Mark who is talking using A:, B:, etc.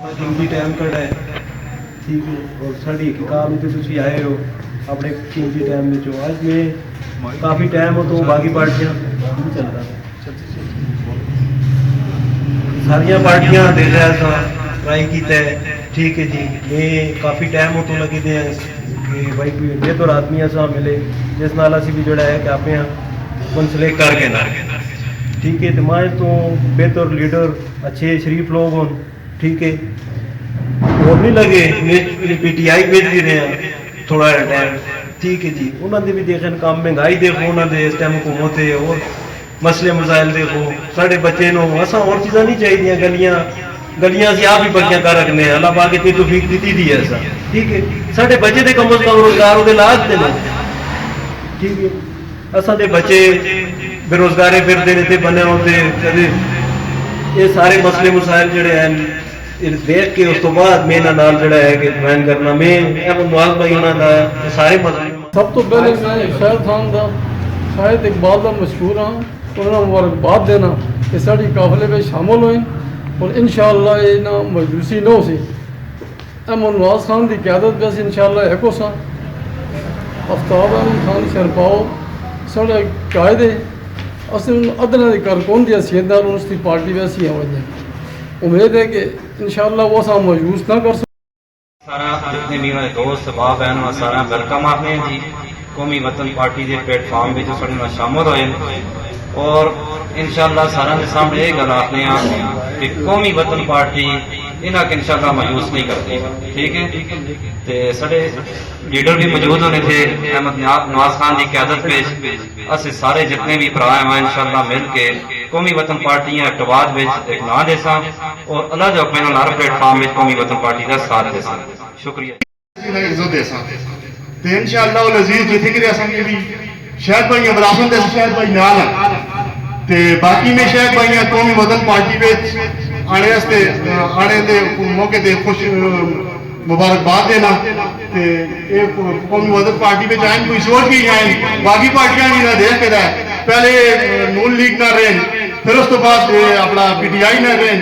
A: कीमती टाइम कड़ा है, ठीक है। और साड़ी काम तो तुम आए हो अपने कीमती टाइम में अज मैं काफ़ी टाइम हो तो बाकी पार्टियां चलता सारिया पार्टियां दे रहा ट्राई किया है, ठीक है जी। मैं काफ़ी टाइम हो तो लगे दे कि भाई कोई बेहतर आदमी ऐसा मिले जिस नाल असी भी जोड़ा है कि आप मुंसलिक करके ना, ठीक है। तो मैं तो बेहतर लीडर अच्छे शरीफ लोग हों, ठीक है। और नहीं लगे PTI भेज भी रहे हैं थोड़ा टाइम, ठीक है जी। उन्होंने भी देखें काम महंगाई देखो उन्होंने इस टाइम हुकूमत है और मसले मसाइल देखो साढ़े बच्चे नो असा और चीज़ा नहीं चाहिए गलियां गलियां अं आप ही पक्कियां कर रखने अल्लाह पाके ते तौफीक दी दी है ऐसा, ठीक है। साढ़े बच्चे तो कम अज कम रोजगार वो लाज देने, ठीक है। असा दे बच्चे बेरोजगारे फिरते ने बने होते कदे ये सारे मसले मसाइल जोड़े हैं देख के उस तो बाद मैं नाल जोड़ा है कि बयान करना मैं नवाज भाई उन्होंने सारे मसले
B: सब तो पहले मैं शाहिद खान का शाहिद इकबाल का मशहूर हाँ उन्होंने मुबारकबाद देना कि साड़ी काफिले में शामिल हुए और इंशाअल्लाह ये ना मजूसी न हो सी नवाज खान की क्यादत बस इंशाअल्लाह एक हो सा आफ्ताब अहमद खान शरपाओ साढ़े कायदे असं अदना की कारकुन की हैसियत नाल उसकी पार्टी वैसी है वजह उम्मीद है कि इंशाअल्लाह वो असा मजबूत ना कर
C: सारा जितने भी मेरे दोस्त बाप बहन सारा वेलकम आपने जी कौमी वतन पार्टी के प्लेटफॉर्म में जो साढ़े नाल शामिल होए और इंशाअल्लाह सारा के सामने ये गल आखने कि कौमी वतन पार्टी इन्हें के इंशाअल्लाह मायूस नहीं करती, ठीक है। तो साढ़े लीडर भी मौजूद होने थे अहमद नवाज खान की क्यादत पे अस सारे जितने भी भरा हैं इंशाअल्लाह मिल के कौमी वतन पार्टी अक्टवाद में एक ना दे और अल्लाह के हुक्म नाल हर प्लेटफॉर्म में कौमी वतन पार्टी का साथ दे। शुक्रिया
D: इंशाअल्लाह अजीज जिथे कि शहद भाई विरासत दे शहद भाई नाल है ते बाकी में शहद भाई कौमी वतन पार्टी में आने आने दे मौके ते खुश मुबारकबाद देना ते कौमी वतन पार्टी में जाए कोई सोच भी जाए बाकी पार्टियां भी ना देख के पहले नून लीग ना रहें फिर उस तो बाद अपना PTI ना रहें